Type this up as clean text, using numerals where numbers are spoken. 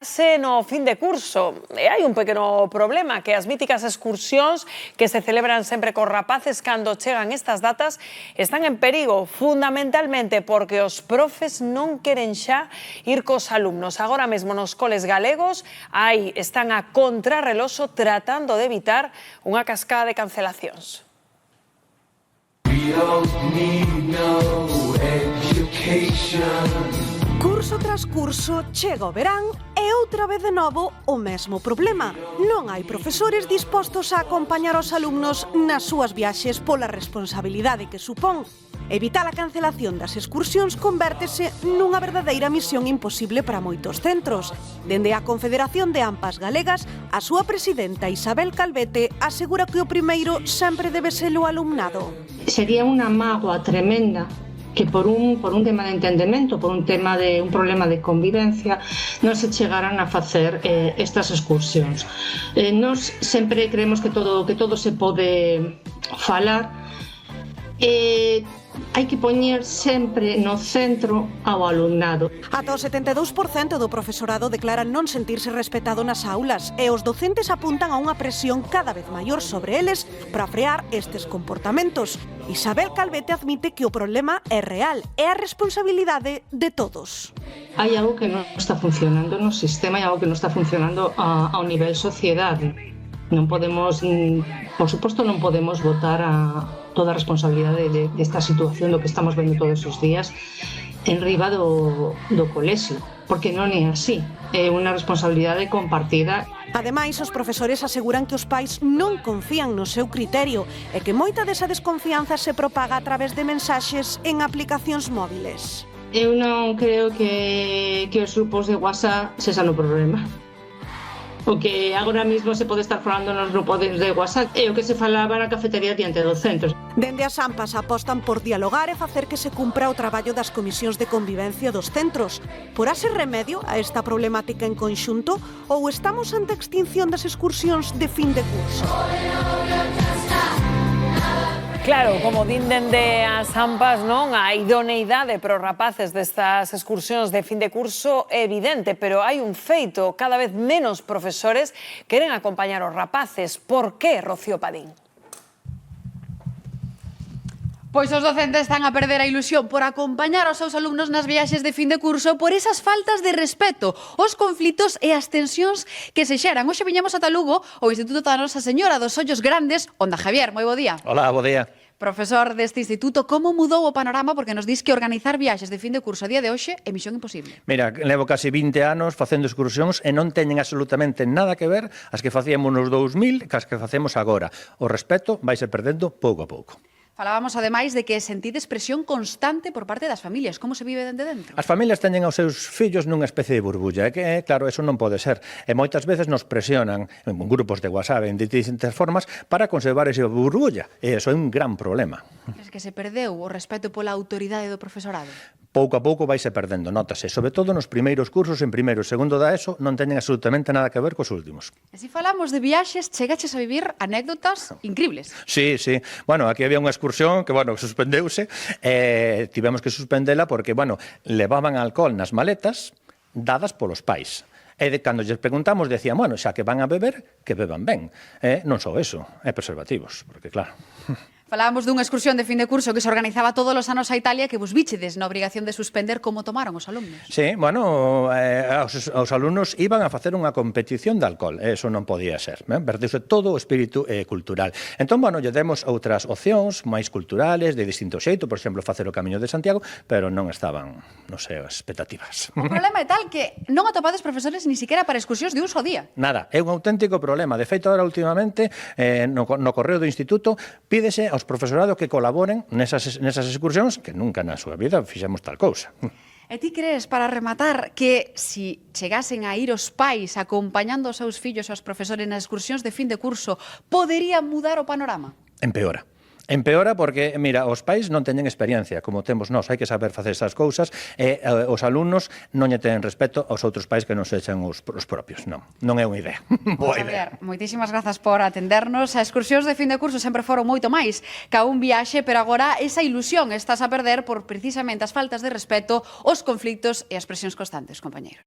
No fin de curso, e hai un pequeno problema, que as míticas excursións que se celebran sempre cos rapaces cando chegan estas datas están en perigo, fundamentalmente porque os profes non queren xa ir cos alumnos. Agora mesmo nos coles galegos aí están a contrarreloxo tratando de evitar unha cascada de cancelacións. Curso tras curso, chega o verán e outra vez de novo o mesmo problema. Non hai profesores dispostos a acompañar os alumnos nas súas viaxes pola responsabilidade que supón. Evitar a cancelación das excursións convértese nunha verdadeira misión imposible para moitos centros. Dende a Confederación de AMPAs Galegas, a súa presidenta Isabel Calvete asegura que o primeiro sempre debe ser o alumnado. Sería unha mágoa tremenda que por un tema de entendemento, por un problema de convivencia, non se chegaran a facer estas excursións. Nós sempre creemos que todo se pode falar. Hai que poñer sempre no centro ao alumnado. Ata o 72% do profesorado declara non sentirse respetado nas aulas e os docentes apuntan a unha presión cada vez maior sobre eles para frear estes comportamentos. Isabel Calvete admite que o problema é real e a responsabilidade de todos. Hai algo que non está funcionando no sistema e algo que non está funcionando ao nivel sociedade. Non podemos, por suposto, non podemos botar toda a responsabilidade desta situación do que estamos vendo todos os días en riba do colexio, porque non é así, é unha responsabilidade compartida. Ademais, os profesores aseguran que os pais non confían no seu criterio e que moita desa desconfianza se propaga a través de mensaxes en aplicacións móviles. Eu non creo que os grupos de WhatsApp sexan o problema. O que agora mesmo se pode estar falando nos grupos de WhatsApp é o que se falaba na cafetería diante dos centros. Dende as AMPAs apostan por dialogar e facer que se cumpra o traballo das comisións de convivencia dos centros. Porá ser remedio a esta problemática en conxunto ou estamos ante a extinción das excursións de fin de curso? Claro, como din dende as AMPAs, non? A idoneidade para os rapaces destas excursións de fin de curso é evidente, pero hai un feito, cada vez menos profesores queren acompañar os rapaces. Por que, Rocío Padín? Pois os docentes están a perder a ilusión por acompañar os seus alumnos nas viaxes de fin de curso por esas faltas de respeto, os conflitos e as tensións que se xeran. Hoxe viñemos ata Lugo, ao Instituto da Nosa Señora dos Ollos Grandes, onde Javier, moi bo día. Hola, bo día. Profesor deste instituto, como mudou o panorama? Porque nos dis que organizar viaxes de fin de curso a día de hoxe é misión imposible. Mira, levo casi 20 anos facendo excursións e non teñen absolutamente nada que ver as que facíamos nos 2000 que as que facemos agora. O respeto vai ser perdendo pouco a pouco. Falábamos, ademais, de que sentides presión constante por parte das familias. Como se vive dende dentro? As familias teñen aos seus fillos nunha especie de burbulla. Que, claro, eso non pode ser. E moitas veces nos presionan en grupos de WhatsApp en distintas formas para conservar esa burbulla. E eso é un gran problema. Es que se perdeu o respeto pola autoridade do profesorado? Pouco a pouco vaise perdendo, notase. Sobre todo nos primeiros cursos, en primeiro e segundo da ESO, non teñen absolutamente nada que ver cos últimos. E se falamos de viaxes, chegaches a vivir anécdotas incribles. Sí, sí. Bueno, aquí había unha excursión que, suspendeuse, tivemos que suspendela porque, levaban alcohol nas maletas dadas polos pais. E cando lles preguntamos, decían, xa que van a beber, que beban ben. Non só eso, é preservativos, porque claro... Falábamos dunha excursión de fin de curso que se organizaba todos os anos a Italia que vos bichedes na obrigación de suspender. Como tomaron os alumnos? Sí, os alumnos iban a facer unha competición de alcohol. Eso non podía ser. Perdeuse todo o espírito cultural. Entón, lle demos outras opcións máis culturales, de distinto xeito, por exemplo, facer o Camiño de Santiago, pero non estaban, as expectativas. O problema é tal que non atopades profesores ni siquiera para excursións de un só día. Nada, é un auténtico problema. De feito, agora, últimamente, no correo do instituto, pídese aos profesorado que colaboren nesas excursións que nunca na súa vida fixemos tal cousa. E ti crees, para rematar, que si chegasen a ir os pais acompañando os seus fillos e os profesores nas excursións de fin de curso, podería mudar o panorama? Empeora. Empeora porque, mira, os pais non teñen experiencia, como temos nós, hai que saber facer esas cousas, e os alumnos non lle tenen respeto aos outros pais que non sexan os propios. Non é unha idea. Boa idea. Moitísimas grazas por atendernos. As excursións de fin de curso sempre foron moito máis ca un viaxe, pero agora esa ilusión estás a perder por precisamente as faltas de respeto, os conflitos e as presións constantes, compañeiro.